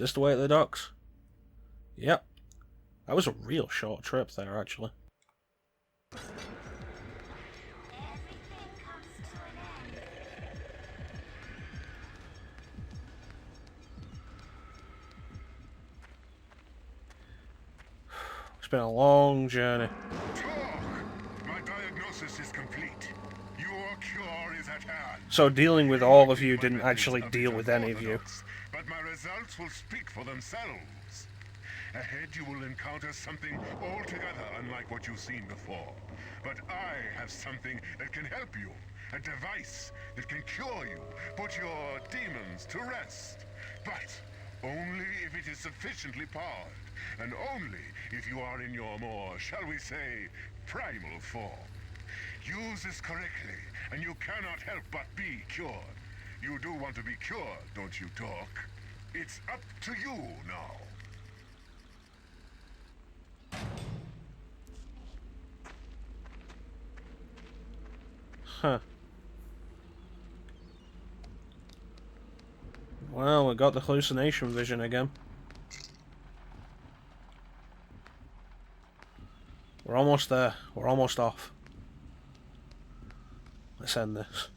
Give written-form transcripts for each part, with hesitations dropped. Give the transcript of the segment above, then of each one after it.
this the way to the docks? Yep. That was a real short trip there, actually. It's been a long journey. My diagnosis is complete. Your cure is at hand. So dealing with all of you didn't actually deal with any of you. But my results will speak for themselves. Ahead you will encounter something altogether unlike what you've seen before. But I have something that can help you. A device that can cure you, put your demons to rest. But only if it is sufficiently powered. And only if you are in your more, shall we say, primal form. Use this correctly, and you cannot help but be cured. You do want to be cured, don't you, Doc? It's up to you now. Huh. Well, we got the hallucination vision again. We're almost there. We're almost off. Let's end this.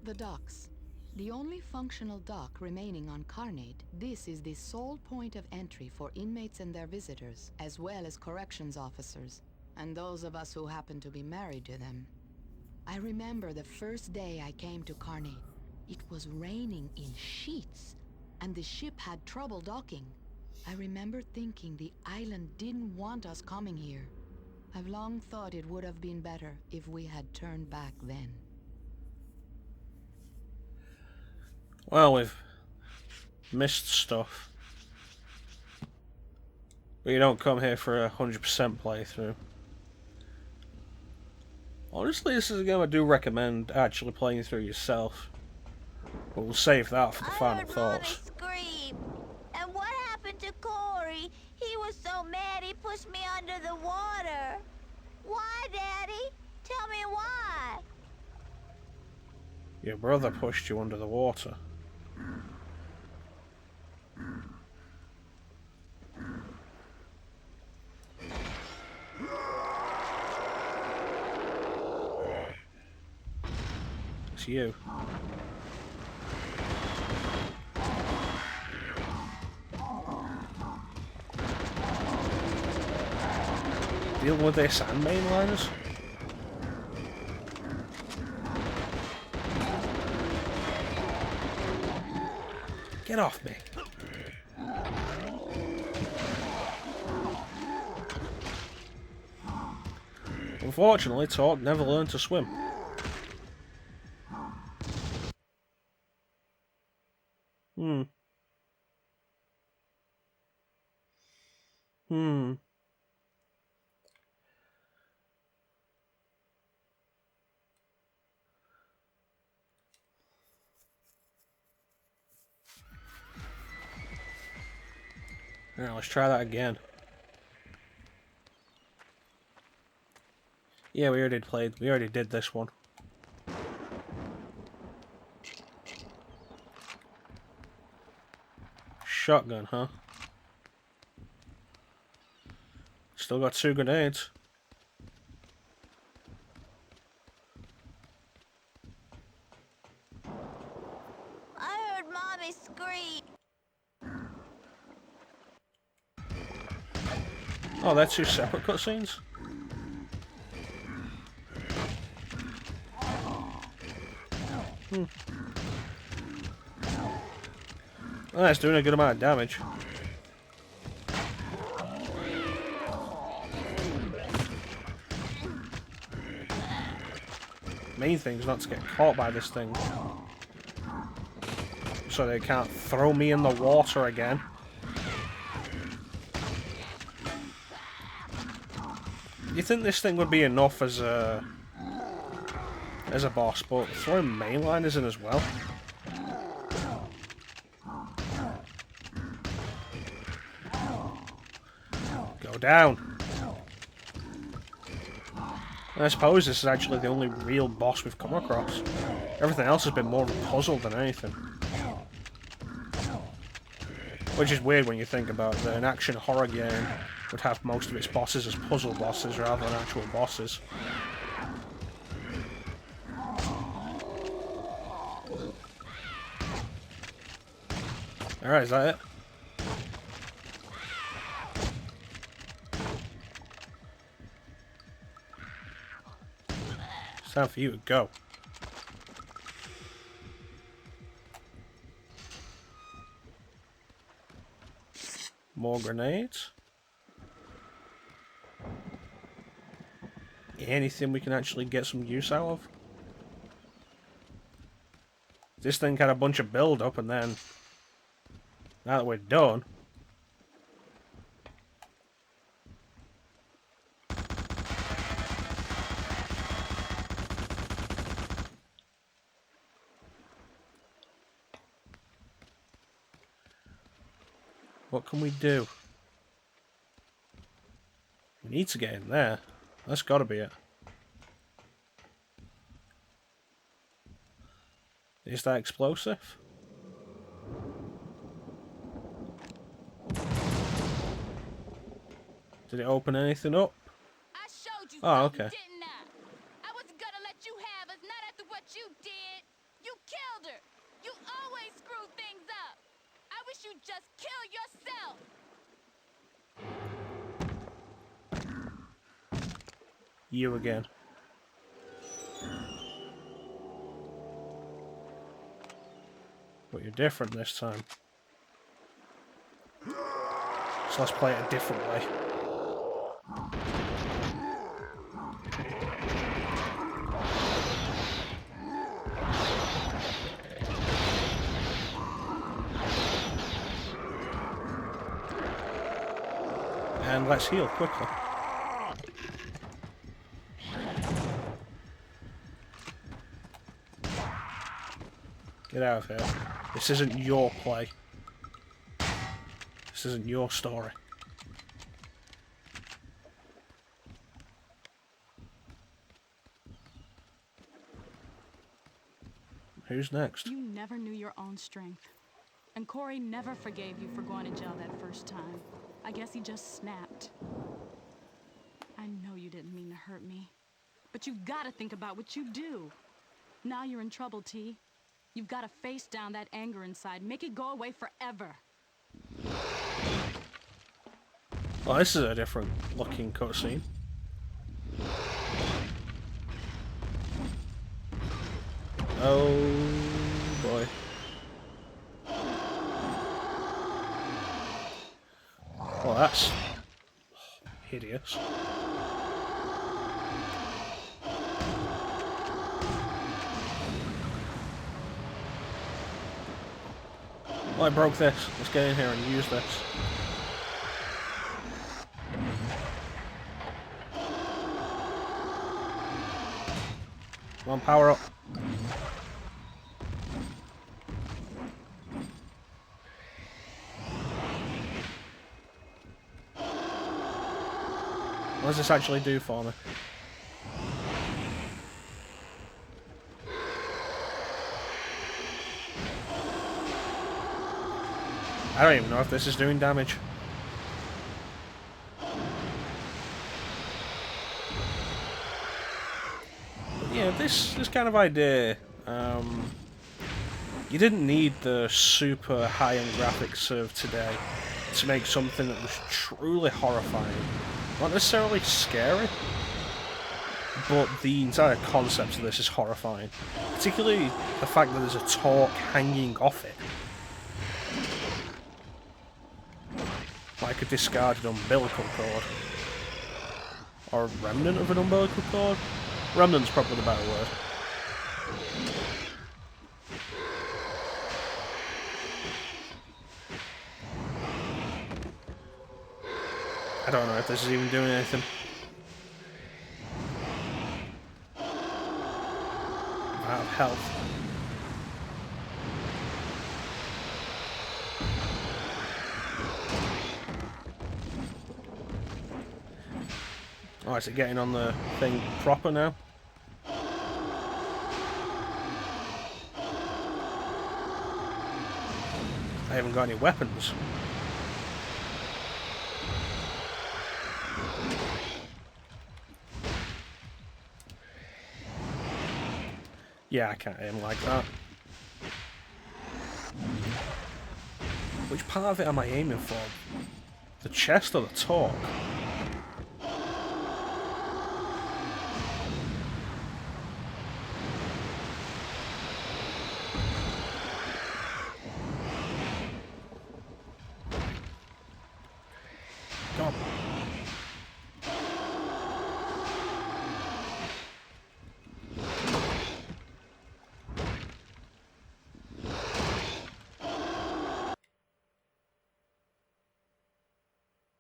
The docks. The only functional dock remaining on Carnate, this is the sole point of entry for inmates and their visitors, as well as corrections officers, and those of us who happen to be married to them. I remember the first day I came to Carnate. It was raining in sheets, and the ship had trouble docking. I remember thinking the island didn't want us coming here. I've long thought it would have been better if we had turned back then. Well, we've missed stuff. But you don't come here for a 100% playthrough. Honestly, this is a game I do recommend actually playing through yourself. But we'll save that for the final thoughts. Mommy scream. And what happened to Corey? He was so mad he pushed me under the water. Why, Daddy? Tell me why. Your brother pushed you under the water. It's you. Deal with this and mainliners? Get off me. Unfortunately, Torque never learned to swim. Alright, let's try that again. Yeah, we already did this one. Shotgun, huh? Still got 2 grenades. I heard Mommy scream. Oh, they're 2 separate cutscenes? Well, that's doing a good amount of damage. Main thing is not to get caught by this thing. So they can't throw me in the water again. You think this thing would be enough as a boss, but throwing mainliners in as well. Go down. And I suppose this is actually the only real boss we've come across. Everything else has been more of a puzzle than anything. Which is weird when you think about it. An action horror game would have most of its bosses as puzzle bosses rather than actual bosses. Alright, is that it? It's time for you to go. More grenades. Anything we can actually get some use out of? This thing had a bunch of build up and then now that we're done. What can we do? We need to get in there. That's gotta be it. Is that explosive? Did it open anything up? I showed you Oh, something, okay. didn't I? I wasn't gonna let you have us, not after what you did. You killed her. You always screw things up. I wish you'd just kill yourself. You again. But you're different this time. So let's play it a different way. And let's heal quickly. Get out of here. This isn't your play. This isn't your story. Who's next? You never knew your own strength. And Corey never forgave you for going to jail that first time. I guess he just snapped. I know you didn't mean to hurt me. But you've got to think about what you do. Now you're in trouble, T. You've got to face down that anger inside. Make it go away forever. Well, this is a different looking cutscene. Oh boy. Well, that's hideous. Well, I broke this. Let's get in here and use this. Come on, power up. What does this actually do for me? I don't even know if this is doing damage. But yeah, this kind of idea, you didn't need the super high-end graphics of today to make something that was truly horrifying. Not necessarily scary, but the entire concept of this is horrifying. Particularly the fact that there's a torque hanging off it. Like a discarded umbilical cord. Or a remnant of an umbilical cord? Remnant's probably the better word. I don't know if this is even doing anything. I'm out of health. Oh, is it getting on the thing proper now? I haven't got any weapons. Yeah, I can't aim like that. Which part of it am I aiming for? The chest or the torque? Come on.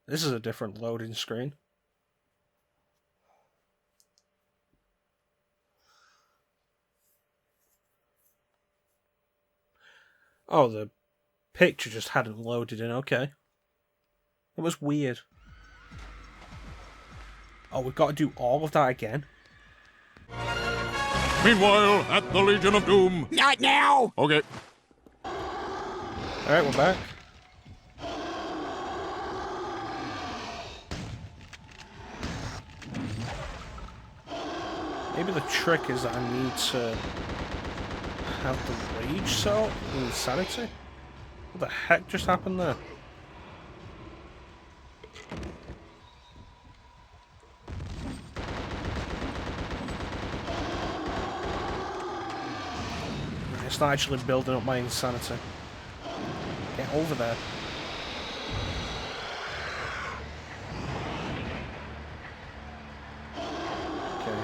This is a different loading screen. Oh, the picture just hadn't loaded in, okay. It was weird. Oh, we've got to do all of that again? Meanwhile, at the Legion of Doom. Not now! Okay. Alright, we're back. Maybe the trick is that I need to have the rage cell insanity? What the heck just happened there? It's not actually building up my insanity. Get over there. Okay.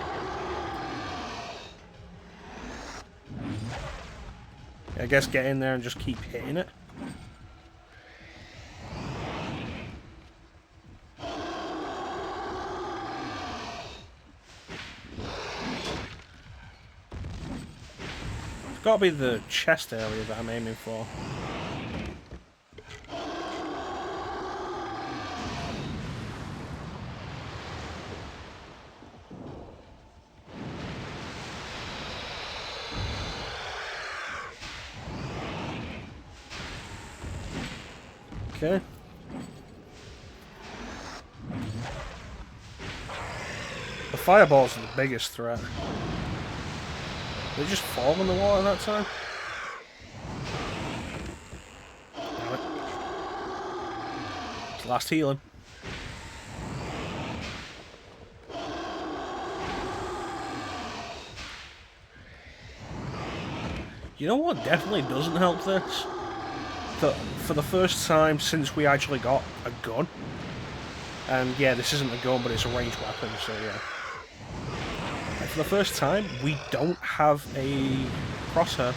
I guess get in there and just keep hitting it. It's got to be the chest area that I'm aiming for. Okay. The fireballs are the biggest threat. Did they just fall in the water that time? Damn it. It's last healing. You know what definitely doesn't help this? That for the first time since we actually got a gun, and yeah, this isn't a gun, but it's a ranged weapon, so yeah. And for the first time, we don't have a crosshair.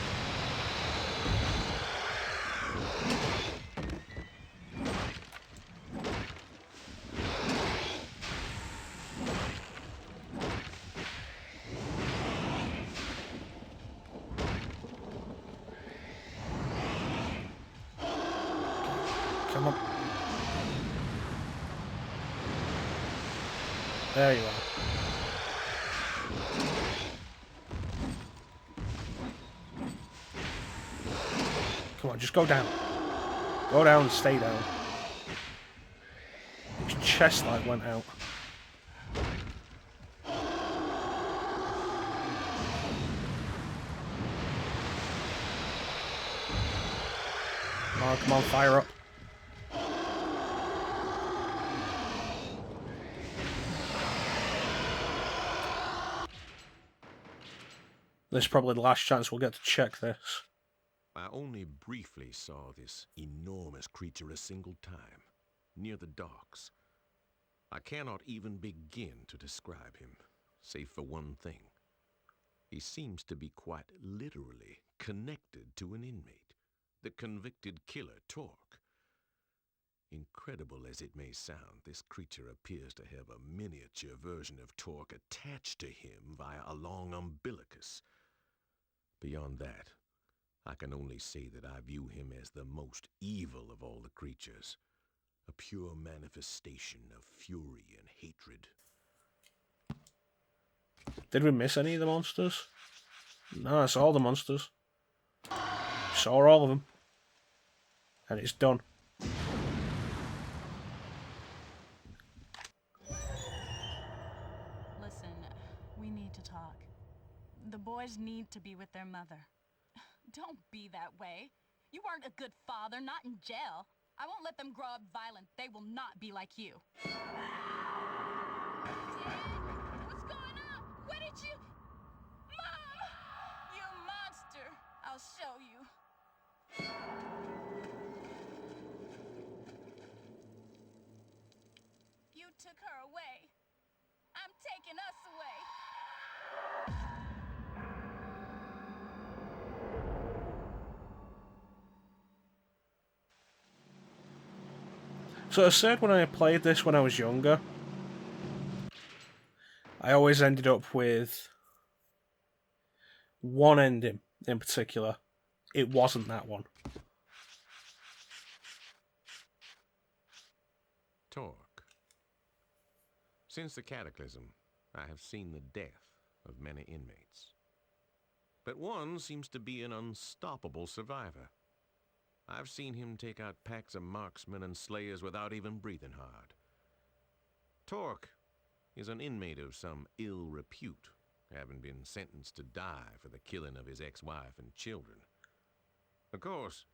Come on. There you are. Come on, just go down. Go down and stay down. His chest light went out. Oh, come on, fire up. This is probably the last chance we'll get to check this. I only briefly saw this enormous creature a single time, near the docks. I cannot even begin to describe him, save for one thing. He seems to be quite literally connected to an inmate, the convicted killer Torque. Incredible as it may sound, this creature appears to have a miniature version of Torque attached to him via a long umbilicus. Beyond that, I can only say that I view him as the most evil of all the creatures, a pure manifestation of fury and hatred. Did we miss any of the monsters? No, I saw the monsters. Saw all of them. And it's done. Listen, we need to talk. The boys need to be with their mother. Don't be that way. You weren't a good father, not in jail. I won't let them grow up violent. They will not be like you. Dad? What's going on? Where did you... Mom! You monster! I'll show you. You took her away. I'm taking us away. So I said when I played this when I was younger, I always ended up with one ending in particular. It wasn't that one. Torque. Since the cataclysm, I have seen the death of many inmates. But one seems to be an unstoppable survivor. I've seen him take out packs of marksmen and slayers without even breathing hard. Torque is an inmate of some ill repute, having been sentenced to die for the killing of his ex-wife and children. Of course,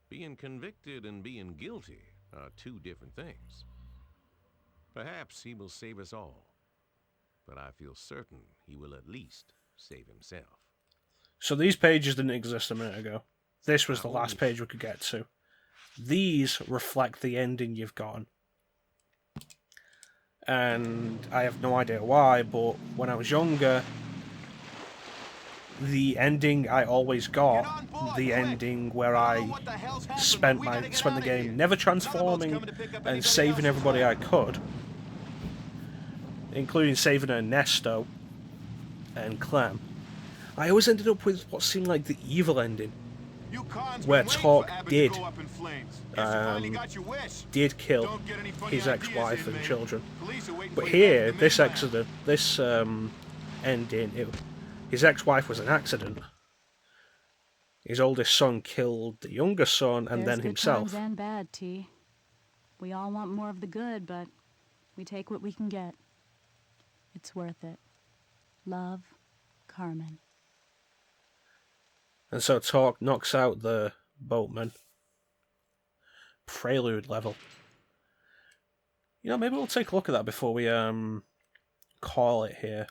being convicted and being guilty are two different things. Perhaps he will save us all, but I feel certain he will at least save himself. So these pages didn't exist a minute ago. This was the last page we could get to. These reflect the ending you've gotten. And I have no idea why, but when I was younger, the ending I always got, the ending where I spent the game never transforming and saving everybody I could, including saving Ernesto and Clem, I always ended up with what seemed like the evil ending. Where Torque did kill his ex-wife and children. But here, this ending, his ex-wife was an accident. His oldest son killed the younger son and then himself. There's good times and bad, T. We all want more of the good, but we take what we can get. It's worth it. Love, Carmen. And so Torque knocks out the boatman. Prelude level. You know, maybe we'll take a look at that before we call it here.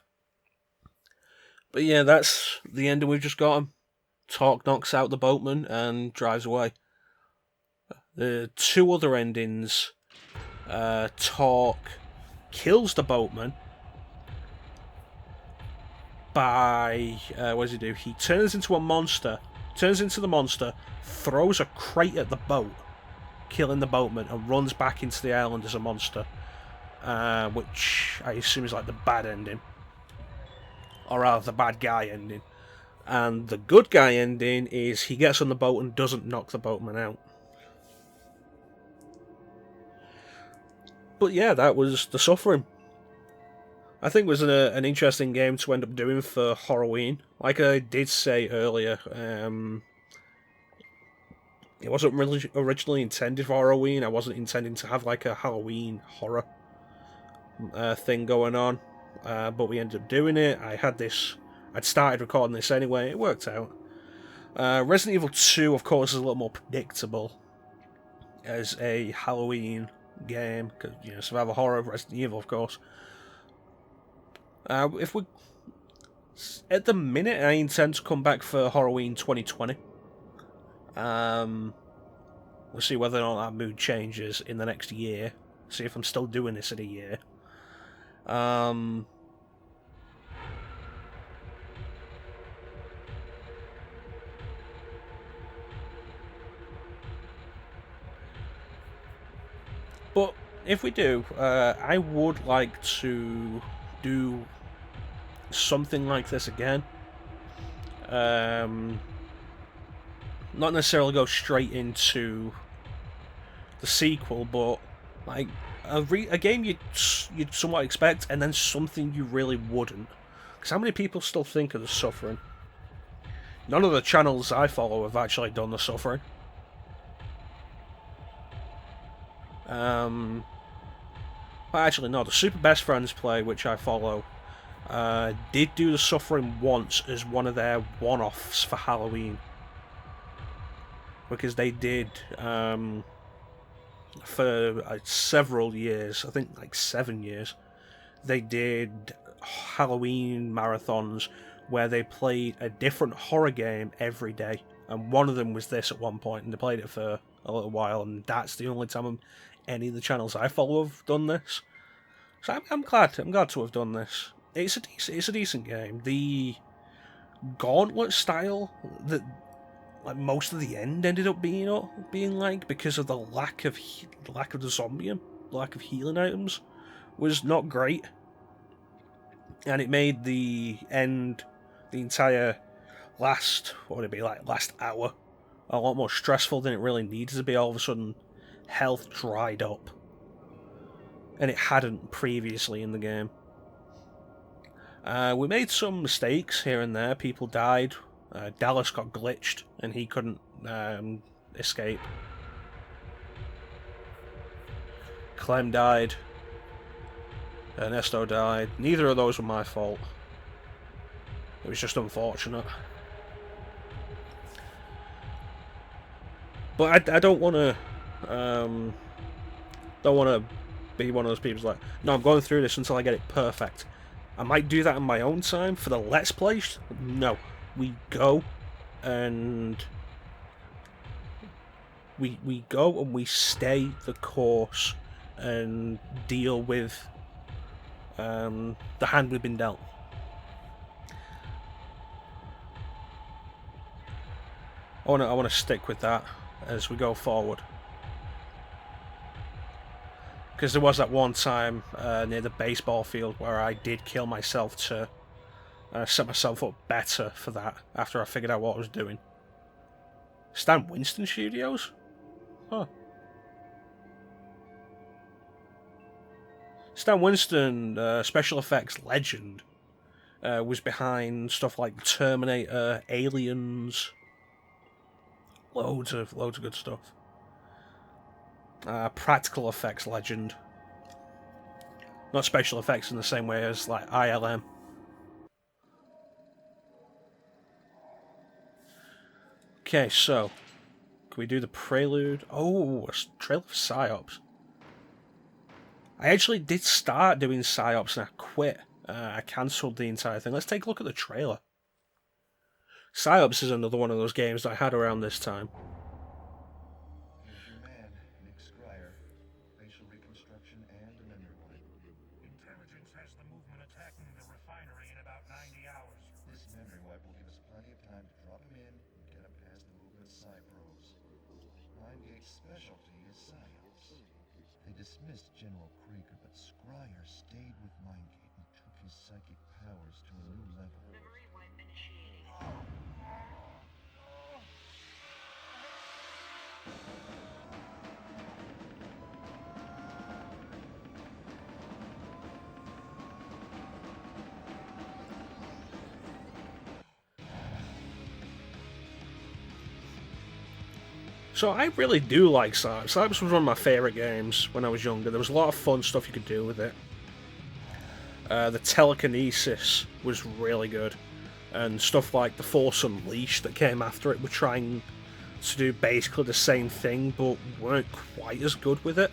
But yeah, that's the ending we've just got him. Torque knocks out the boatman and drives away. The two other endings, Torque kills the boatman by, what does he do? He turns into the monster, throws a crate at the boat, killing the boatman, and runs back into the island as a monster, which I assume is like the bad ending, or rather the bad guy ending. And the good guy ending is he gets on the boat and doesn't knock the boatman out. But yeah, that was The Suffering. I think it was an interesting game to end up doing for Halloween. Like I did say earlier, it wasn't really originally intended for Halloween. I wasn't intending to have like a Halloween horror thing going on, but we ended up doing it. I'd started recording this anyway. It worked out. Resident Evil 2, of course, is a little more predictable as a Halloween game, because survival horror, Resident Evil, of course. At the minute, I intend to come back for Halloween 2020. We'll see whether or not that mood changes in the next year. See if I'm still doing this in a year. But if we do, I would like to do something like this again. Not necessarily go straight into the sequel, but like a game you'd somewhat expect, and then something you really wouldn't. Because how many people still think of the suffering? None of the channels I follow have actually done the suffering. Well, actually, no. The Super Best Friends play, which I follow, did do the suffering once as one of their one-offs for Halloween. Because they did, for several years, I think like 7 years, they did Halloween marathons where they played a different horror game every day. And one of them was this at one point, and they played it for a little while, and that's the only time any of the channels I follow have done this. So I'm glad to have done this. It's a decent game. The gauntlet style that like most of the end ended up being like, because of the lack of the zombie and lack of healing items, was not great, and it made the end, the entire last hour, a lot more stressful than it really needed to be. All of a sudden, health dried up, and it hadn't previously in the game. We made some mistakes here and there. People died. Dallas got glitched, and he couldn't escape. Clem died. Ernesto died. Neither of those were my fault. It was just unfortunate. But I don't want to be one of those people like, no, I'm going through this until I get it perfect. I might do that in my own time. For the Let's Play, no. We go and we go and we stay the course and deal with the hand we've been dealt. I want to stick with that as we go forward. Because there was that one time near the baseball field where I did kill myself to set myself up better for that after I figured out what I was doing. Stan Winston Studios? Huh. Stan Winston, special effects legend, was behind stuff like Terminator, Aliens, loads of good stuff. Practical effects legend. Not special effects in the same way as like ILM. Okay, so can we do the prelude? Oh, a trailer for PsyOps. I actually did start doing PsyOps and I quit. I cancelled the entire thing. Let's take a look at the trailer. PsyOps is another one of those games that I had around this time. Here's your man, Nick Scryer. Facial reconstruction and a memory wipe. Intelligence has the movement attacking the refinery in about 90 hours. This memory wipe will give us plenty of time to drop him in and get him past the movement psi probes. Mindgate's specialty is PsyOps. They dismissed General Krieger, but Scryer stayed with Mindgate and took his psychic powers to a new level. Memory wipe initiated. So I really do like PsyOps. PsyOps was one of my favourite games when I was younger. There was a lot of fun stuff you could do with it. The telekinesis was really good. And stuff like the Force Unleashed that came after it were trying to do basically the same thing, but weren't quite as good with it.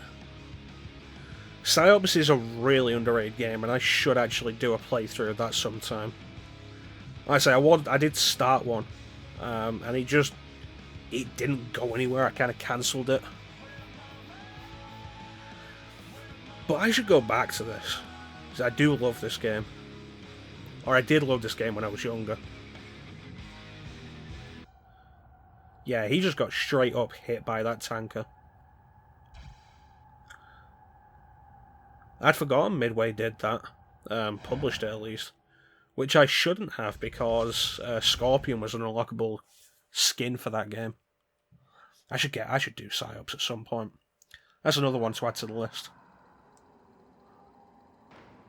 PsyOps is a really underrated game, and I should actually do a playthrough of that sometime. Like I say, I did start one, and it didn't go anywhere. I kind of cancelled it. But I should go back to this, because I do love this game. Or I did love this game when I was younger. Yeah, he just got straight up hit by that tanker. I'd forgotten Midway did that. Published it at least. Which I shouldn't have, because Scorpion was an unlockable skin for that game. I should do PsyOps at some point. That's another one to add to the list.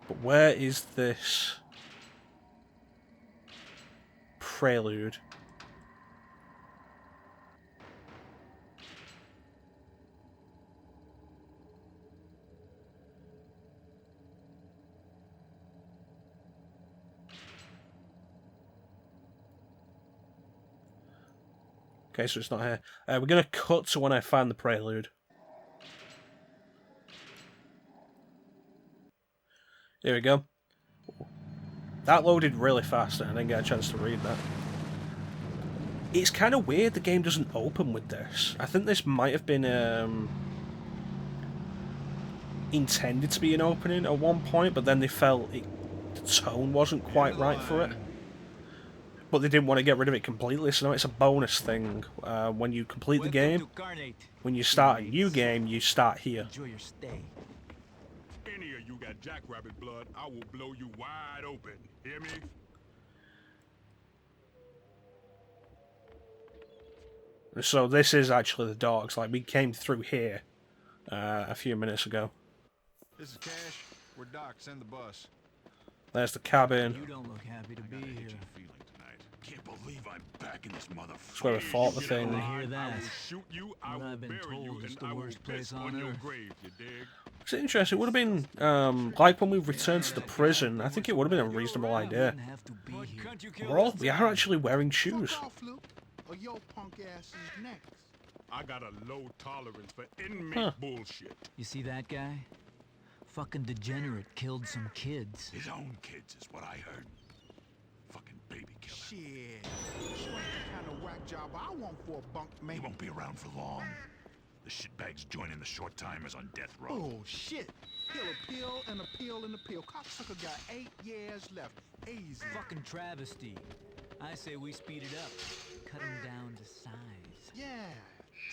But where is this? prelude. Okay, so it's not here. We're going to cut to when I find the prelude. Here we go. That loaded really fast and I didn't get a chance to read that. It's kind of weird the game doesn't open with this. I think this might have been intended to be an opening at one point, but then they felt the tone wasn't quite right for it. But they didn't want to get rid of it completely, so now it's a bonus thing. When you complete the game, when you start a new game, you start here. Enjoy your stay. If any of you got jackrabbit blood, I will blow you wide open. Hear me? So this is actually the docks. Like, we came through here a few minutes ago. This is Cash. We're Doc. Send the bus. There's the cabin. You don't look happy to be here. Can't believe I'm back in this motherfucker. That's where we fought the thing. I hear that. I will shoot you, I will I've been bury told you, it's and the I will worst place piss on your earth. grave, you dig? It's interesting. It would have been like when we returned to the prison. I think it would have been a reasonable idea. Have to be here. We are actually wearing shoes. Or your punk ass is next. I got a low tolerance for inmate bullshit. You see that guy? Fucking degenerate killed some kids. His own kids is what I heard. Fucking baby killer. Shit. Sure ain't the kind of whack job I want for a bunk man. He won't be around for long. The shitbag's joining the short timers on death row. Oh, shit. He'll appeal and appeal and appeal. Cocksucker got 8 years left. Easy. Fucking travesty. I say we speed it up. Cut him down to size. Yeah.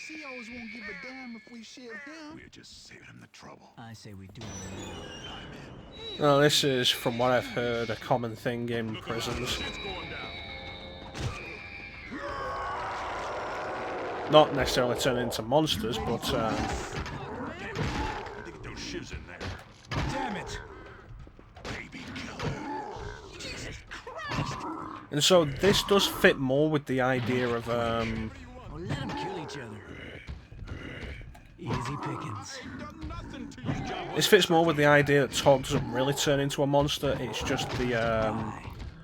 COs won't give a damn if we shield him. We're just saving him the trouble. I say we do it now. I'm in. Well, this is, from what I've heard, a common thing in prisons. Shit's going down. Not necessarily turning into monsters, but Dig those shivs in there. Damn it! Baby killer. Jesus Christ. and so this does fit more with the idea of Well, let them kill each other. Easy pickings. this fits more with the idea that Todd doesn't really turn into a monster. It's just the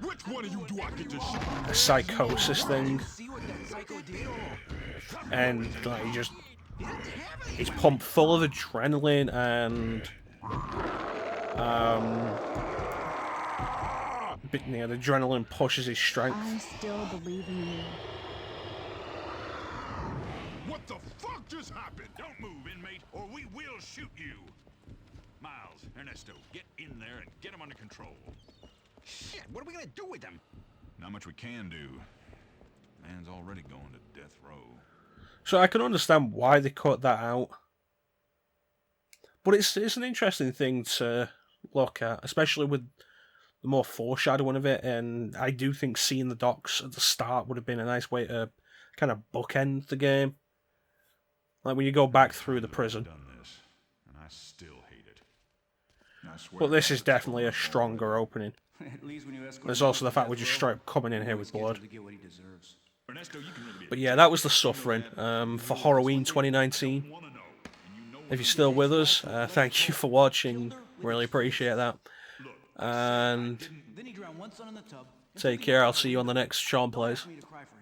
Which one of you do I get to shoot? a psychosis thing, See what that psycho did? and like he's pumped full of adrenaline and the adrenaline pushes his strength. I still believe in you. What the fuck just happened? Don't move, inmate, or we will shoot you. Miles, Ernesto, get in there and get him under control. Shit, what are we gonna do with them? Not much we can do. Man's already going to death row. So I can understand why they cut that out. But it's an interesting thing to look at, especially with the more foreshadowing of it, and I do think seeing the docks at the start would have been a nice way to kind of bookend the game. Like when you go back through the prison. Done this, and I still hate it. I swear But this is definitely a stronger opening. At least when you escort There's him also the to fact we're death just row, straight up coming in you here know with he's scheduled blood. to get what he deserves. Ernesto, you can really be But yeah, that was The Suffering for Halloween 2019. If you're still with us, thank you for watching. Really appreciate that. And Then he drowned one son in the tub. take care. I'll see you on the next Shaun Plays. Me to cry for